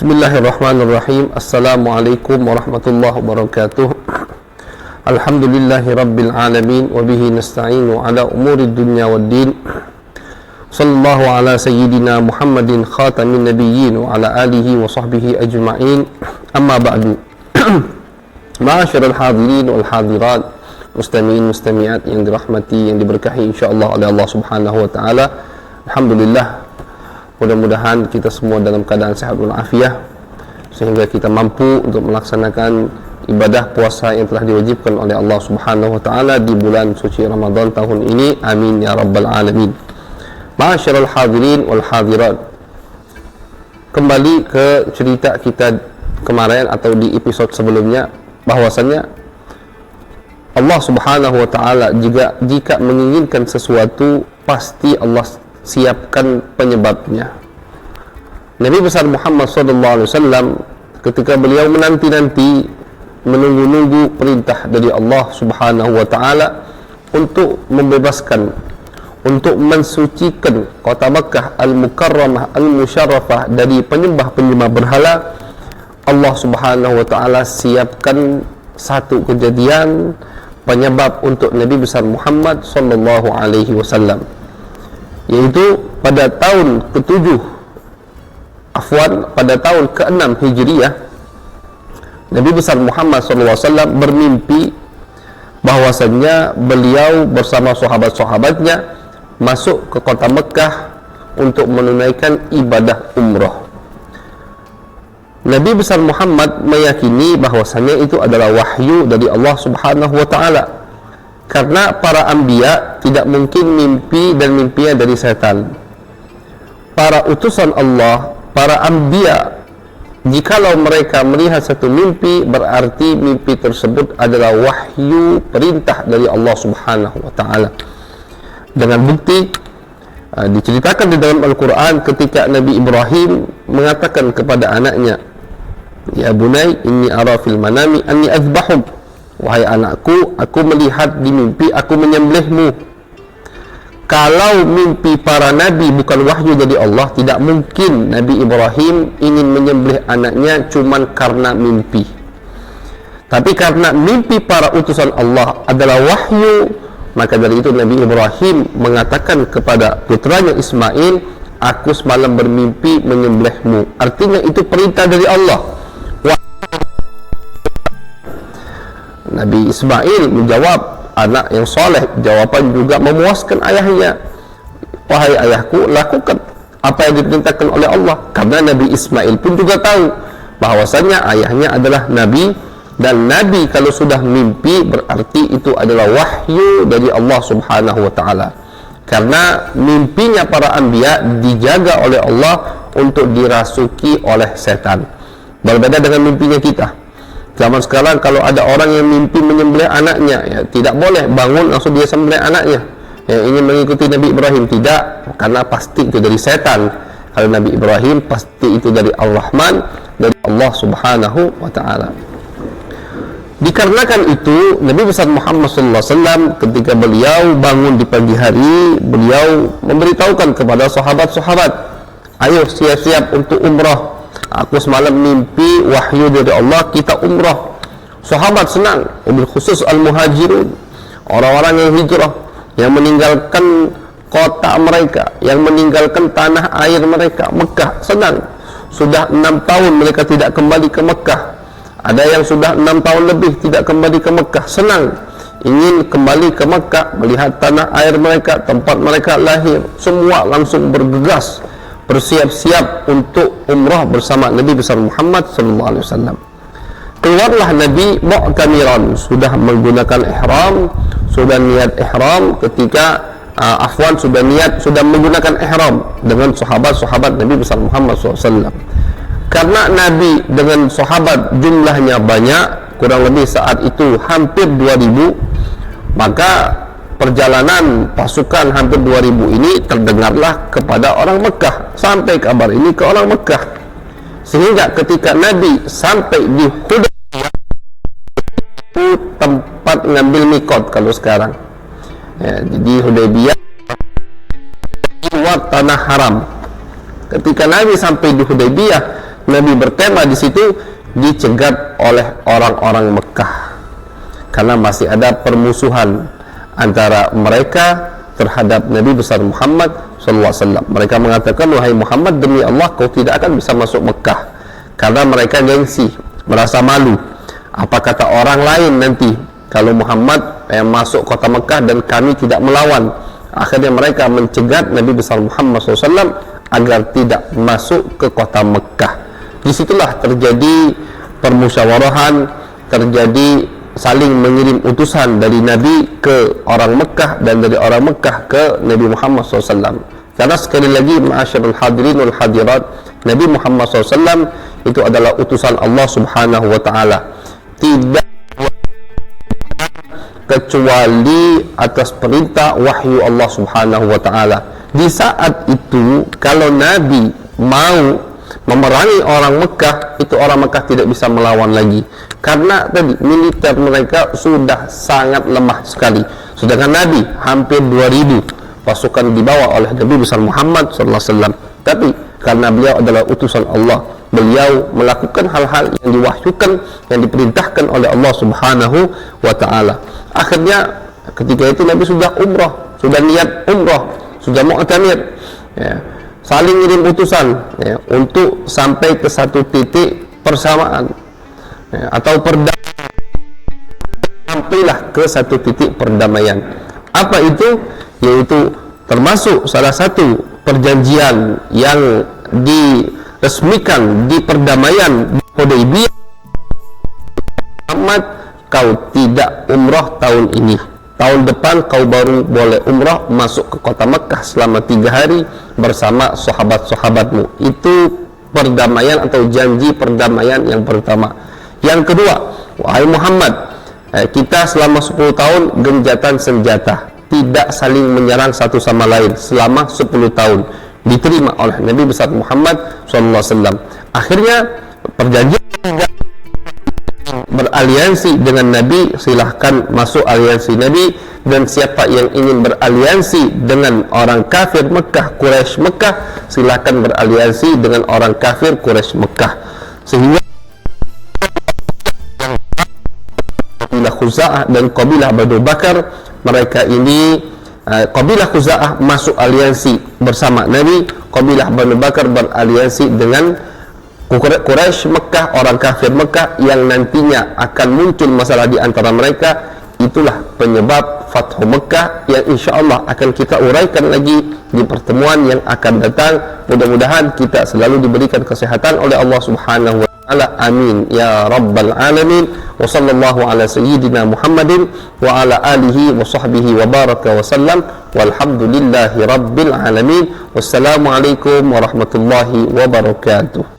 Bismillahirrahmanirrahim. Assalamualaikum warahmatullahi wabarakatuh. Alhamdulillahi rabbil alamin wa bihi nasta'inu ala umuri dunya waddin. Sallallahu ala sayyidina Muhammadin khatamin nabiyyin wa ala alihi wa sahbihi ajma'in. Amma ba'du. Ma'asyiral hadirin wal hadirat, mustami'in mustami'at yang dirahmati, yang diberkahi insyaallah oleh Allah Subhanahu wa taala. Alhamdulillah, mudah-mudahan kita semua dalam keadaan sehat walafiat sehingga kita mampu untuk melaksanakan ibadah puasa yang telah diwajibkan oleh Allah Subhanahu wa taala di bulan suci Ramadan tahun ini. Amin ya rabbal alamin. Ma'asyiral hadirin wal hadirat, kembali ke cerita kita kemarin atau di episode sebelumnya, bahwasanya Allah Subhanahu wa taala jika menginginkan sesuatu pasti Allah siapkan penyebabnya. Nabi besar Muhammad SAW ketika beliau menanti-nanti, menunggu-nunggu perintah dari Allah Subhanahu wa taala untuk membebaskan, untuk mensucikan kota Makkah al-Mukarramah al-Musyarrafah dari penyembah-penyembah berhala, Allah Subhanahu wa taala siapkan satu kejadian penyebab untuk Nabi besar Muhammad sallallahu alaihi wasallam, yaitu pada tahun ke-7 pada tahun ke-6 Hijriyah, Nabi besar Muhammad SAW bermimpi bahwasannya beliau bersama sahabat-sahabatnya masuk ke kota Mekah untuk menunaikan ibadah umrah. Nabi besar Muhammad meyakini bahwasannya itu adalah wahyu dari Allah Subhanahu wa taala, karena para anbiya tidak mungkin mimpi dan mimpinya dari setan. Para utusan Allah, para anbiya, jikalau mereka melihat satu mimpi, berarti mimpi tersebut adalah wahyu perintah dari Allah Subhanahu wa taala. Dengan bukti diceritakan di dalam Al-Quran ketika Nabi Ibrahim mengatakan kepada anaknya, "Ya bunai, inni ara fil manami anni azbahuk." Wahai anakku, aku melihat di mimpi aku menyembelihmu. Kalau mimpi para nabi bukan wahyu dari Allah, tidak mungkin Nabi Ibrahim ingin menyembelih anaknya cuman karena mimpi. Tapi karena mimpi para utusan Allah adalah wahyu, maka dari itu Nabi Ibrahim mengatakan kepada putranya Ismail, "Aku semalam bermimpi menyembelihmu." Artinya itu perintah dari Allah. Nabi Ismail menjawab, anak yang soleh, jawaban juga memuaskan ayahnya. "Wahai ayahku, lakukan apa yang diperintahkan oleh Allah." Karena Nabi Ismail pun juga tahu bahwasanya ayahnya adalah Nabi, dan Nabi kalau sudah mimpi berarti itu adalah wahyu dari Allah Subhanahu wa taala. Karena mimpinya para anbiya dijaga oleh Allah untuk dirasuki oleh setan. Berbeda dengan mimpinya kita. Zaman sekarang kalau ada orang yang mimpi menyembelih anaknya, ya, tidak boleh bangun langsung dia sembelih anaknya. Yang ingin mengikuti Nabi Ibrahim, tidak, karena pasti itu dari setan. Kalau Nabi Ibrahim pasti itu dari Ar-Rahman, dari Allah Subhanahu wa taala. Dikarenakan itu Nabi besar Muhammad SAW ketika beliau bangun di pagi hari, beliau memberitahukan kepada sahabat-sahabat, "Ayo siap-siap untuk umrah. Aku semalam mimpi wahyu dari Allah, kita umrah." Sahabat senang, wabil khusus al-muhajirun, orang-orang yang hijrah, yang meninggalkan kota mereka, yang meninggalkan tanah air mereka, Mekah, senang. Sudah 6 tahun mereka tidak kembali ke Mekah. Ada yang sudah 6 tahun lebih tidak kembali ke Mekah, senang, ingin kembali ke Mekah, melihat tanah air mereka, tempat mereka lahir. Semua langsung bergegas bersiap-siap untuk umrah bersama Nabi besar Muhammad SAW. Keluarlah Nabi mu'tamiran, sudah menggunakan ihram, sudah niat ihram ketika sudah menggunakan ihram dengan sahabat-sahabat Nabi besar Muhammad SAW. Karena Nabi dengan sahabat jumlahnya banyak, kurang lebih saat itu hampir 2000, maka perjalanan pasukan hampir 2000 ini terdengarlah kepada orang Mekah, sampai kabar ini ke orang Mekah, sehingga ketika Nabi sampai di Hudaybiyah, itu tempat ngambil mikot kalau sekarang, ya, di Hudaybiyah luar tanah haram. Ketika Nabi sampai di Hudaybiyah, Nabi berkemah di situ dicegat oleh orang-orang Mekah karena masih ada permusuhan antara mereka terhadap Nabi besar Muhammad SAW. Mereka mengatakan, wahai Muhammad, demi Allah kau tidak akan bisa masuk Mekah, karena mereka gengsi, merasa malu. Apa kata orang lain nanti kalau Muhammad masuk kota Mekah dan kami tidak melawan? Akhirnya mereka mencegat Nabi besar Muhammad SAW agar tidak masuk ke kota Mekah. Disitulah terjadi permusyawarahan, terjadi saling mengirim utusan dari Nabi ke orang Mekah dan dari orang Mekah ke Nabi Muhammad SAW. Karena sekali lagi, ma'asyarul hadirin wal hadirat, Nabi Muhammad SAW itu adalah utusan Allah Subhanahu wa Ta'ala, tidak kecuali atas perintah wahyu Allah Subhanahu wa Ta'ala. Di saat itu, kalau Nabi mau memerangi orang Mekah, itu orang Mekah tidak bisa melawan lagi, karena tadi militer mereka sudah sangat lemah sekali. Sedangkan Nabi hampir 2000 pasukan dibawa oleh Nabi besar Muhammad SAW. Tapi karena beliau adalah utusan Allah, beliau melakukan hal-hal yang diwahyukan, yang diperintahkan oleh Allah Subhanahu wa Ta'ala. Akhirnya ketika itu Nabi sudah umrah, sudah niat umrah, sudah mu'tamir, ya, saling ngirim utusan, ya, untuk sampai ke satu titik persamaan, ya, atau perdamaian. Sampailah ke satu titik perdamaian. Apa itu? Yaitu termasuk salah satu perjanjian yang diresmikan di perdamaian Hudaybiyah. Muhammad, kau tidak umrah tahun ini, tahun depan kau baru boleh umrah masuk ke kota Mekah selama 3 hari bersama sahabat-sahabatmu. Itu perdamaian atau janji perdamaian yang pertama. Yang kedua, wahai Muhammad, kita selama 10 tahun genjatan senjata, tidak saling menyerang satu sama lain selama 10 tahun. Diterima oleh Nabi besar Muhammad SAW. Akhirnya perjanjian beraliansi dengan Nabi, silahkan masuk aliansi Nabi, dan siapa yang ingin beraliansi dengan orang kafir Mekah, Quraisy Mekah, silahkan beraliansi dengan orang kafir Quraisy Mekah. Sehingga kabilah Khuza'ah dan kabilah Banu Bakar, mereka ini kabilah Khuza'ah masuk aliansi bersama Nabi, kabilah Banu Bakar beraliansi dengan Quraisy Mekah, orang kafir Mekah, yang nantinya akan muncul masalah di antara mereka. Itulah penyebab Fathu Mekah yang insya Allah akan kita uraikan lagi di pertemuan yang akan datang. Mudah-mudahan kita selalu diberikan kesehatan oleh Allah Subhanahu wa Ta'ala. Amin ya rabbal alamin. Wa sallallahu ala sayyidina Muhammadin wa ala alihi wa sahbihi wa baraka wa sallam. Walhamdulillahi rabbil alamin. Wassalamualaikum warahmatullahi wabarakatuh.